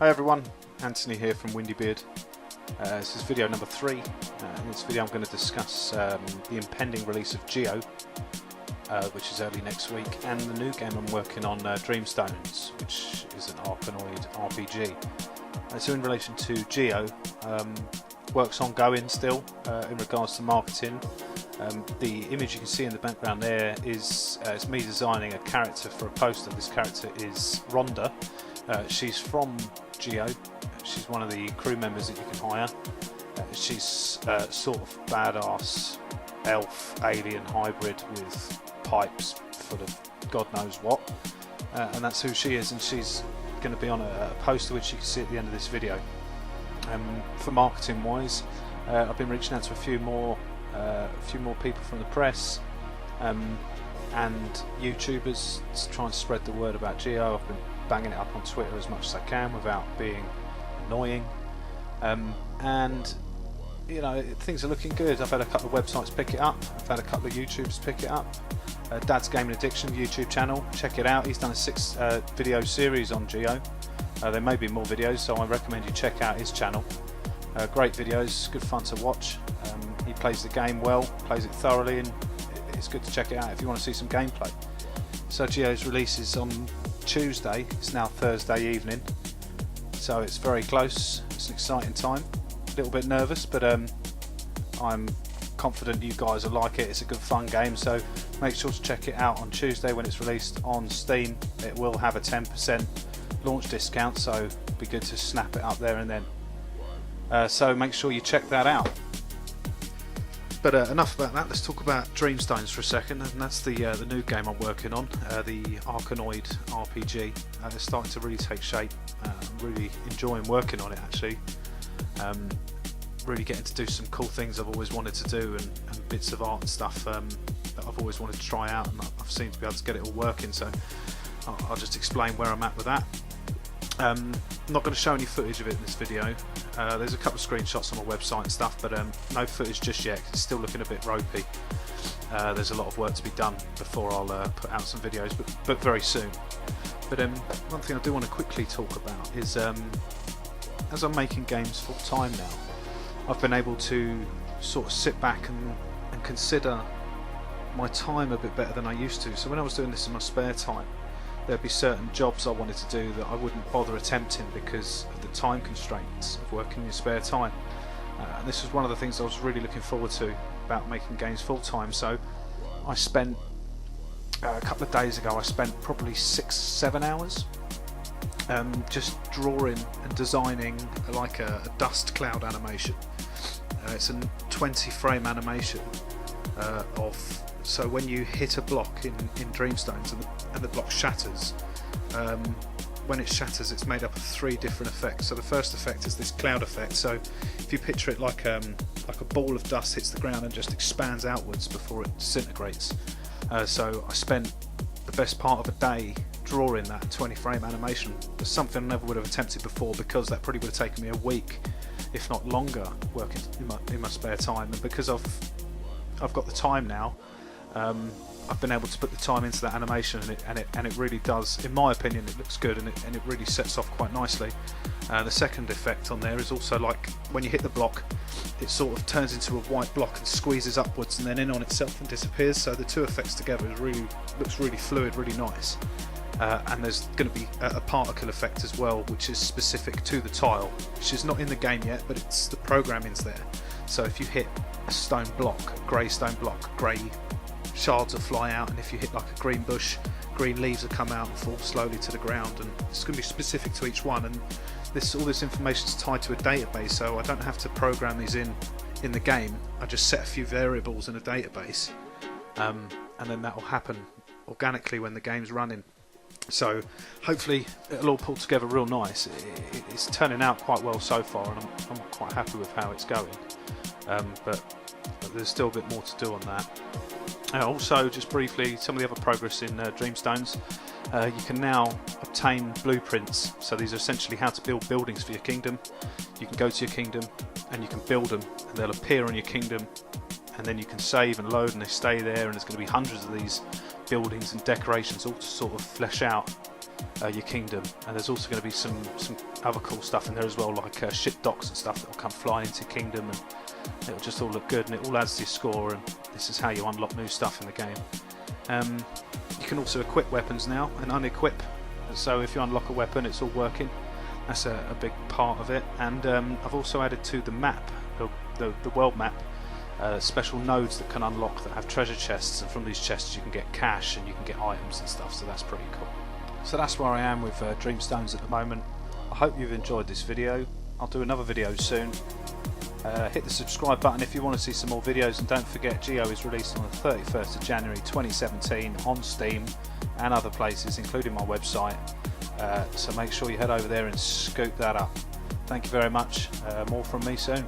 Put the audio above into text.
Hi everyone, Anthony here from Windybeard. This is video number 3. In this video I'm going to discuss the impending release of Geo, which is early next week, and the new game I'm working on, Dreamstones, which is an Arkanoid RPG. So in relation to Geo, work's ongoing still in regards to marketing. The image you can see in the background there is it's me designing a character for a poster. This character is Ronda. She's from Geo. She's one of the crew members that you can hire. She's sort of badass elf alien hybrid with pipes full of God knows what, and that's who she is, and she's going to be on a poster which you can see at the end of this video. For marketing wise, I've been reaching out to a few more people from the press and YouTubers to try and spread the word about Geo. I've been banging it up on Twitter as much as I can without being annoying, and you know, things are looking good. I've had a couple of websites pick it up, I've had a couple of YouTubers pick it up. Dad's Gaming Addiction YouTube channel, check it out. He's done a 6 video series on Geo. There may be more videos, so I recommend you check out his channel. Great videos, good fun to watch. He plays the game well, plays it thoroughly, and it's good to check it out if you want to see some gameplay. So Geo's release is on Tuesday. It's now Thursday evening, so it's very close. It's an exciting time. A little bit nervous, but I'm confident you guys will like it. It's a good fun game, so make sure to check it out on Tuesday when it's released on Steam. It will have a 10% launch discount, so it'd be good to snap it up there and then. So make sure you check that out. But enough about that. Let's talk about Dreamstones for a second, and that's the new game I'm working on, the Arkanoid RPG. It's starting to really take shape. I'm really enjoying working on it, actually. Really getting to do some cool things I've always wanted to do, and bits of art and stuff that I've always wanted to try out, and I've seemed to be able to get it all working, so I'll just explain where I'm at with that. I'm not going to show any footage of it in this video. There's a couple of screenshots on my website and stuff, but no footage just yet. It's still looking a bit ropey. There's a lot of work to be done before I'll put out some videos, but very soon. But one thing I do want to quickly talk about is as I'm making games full time now, I've been able to sort of sit back and consider my time a bit better than I used to. So when I was doing this in my spare time, there'd be certain jobs I wanted to do that I wouldn't bother attempting because of the time constraints of working in your spare time. And this was one of the things I was really looking forward to about making games full time. So I spent a couple of days ago, I spent probably 6-7 hours just drawing and designing like a dust cloud animation. It's a 20 frame animation so when you hit a block in Dreamstones and the block shatters, when it shatters it's made up of 3 different effects. So the first effect is this cloud effect. So if you picture it like a ball of dust hits the ground and just expands outwards before it disintegrates. So I spent the best part of a day drawing that 20 frame animation. It's something I never would have attempted before, because that probably would have taken me a week, if not longer, working in my spare time. And because I've got the time now, I've been able to put the time into that animation, and it really does, in my opinion, it looks good, and it really sets off quite nicely. The second effect on there is also like when you hit the block, it sort of turns into a white block and squeezes upwards and then in on itself and disappears. So the 2 effects together looks really fluid, really nice. And there's going to be a particle effect as well, which is specific to the tile, which is not in the game yet, but it's the programming's there. So if you hit a stone block, a grey stone block, grey shards will fly out, and if you hit like a green bush, green leaves will come out and fall slowly to the ground, and it's going to be specific to each one. And all this information is tied to a database, so I don't have to program these in the game. I just set a few variables in a database, and then that will happen organically when the game's running. So hopefully it'll all pull together real nice. It's turning out quite well so far, and I'm quite happy with how it's going. But there's still a bit more to do on that. Also, just briefly, some of the other progress in Dreamstones. You can now obtain blueprints. So these are essentially how to build buildings for your kingdom. You can go to your kingdom and you can build them, and they'll appear on your kingdom, and then you can save and load, and they stay there, and there's going to be hundreds of these buildings and decorations all to sort of flesh out your kingdom, and there's also going to be some other cool stuff in there as well, like ship docks and stuff that will come flying into kingdom, and it'll just all look good, and it all adds to your score, and this is how you unlock new stuff in the game. You can also equip weapons now and unequip, so if you unlock a weapon it's all working. That's a big part of it. And I've also added to the map, the world map, special nodes that can unlock that have treasure chests, and from these chests you can get cash and you can get items and stuff, so that's pretty cool. So that's where I am with Dreamstones at the moment. I hope you've enjoyed this video. I'll do another video soon. Hit the subscribe button if you want to see some more videos, and don't forget Geo is released on the 31st of January 2017 on Steam and other places including my website, so make sure you head over there and scoop that up. Thank you very much, more from me soon.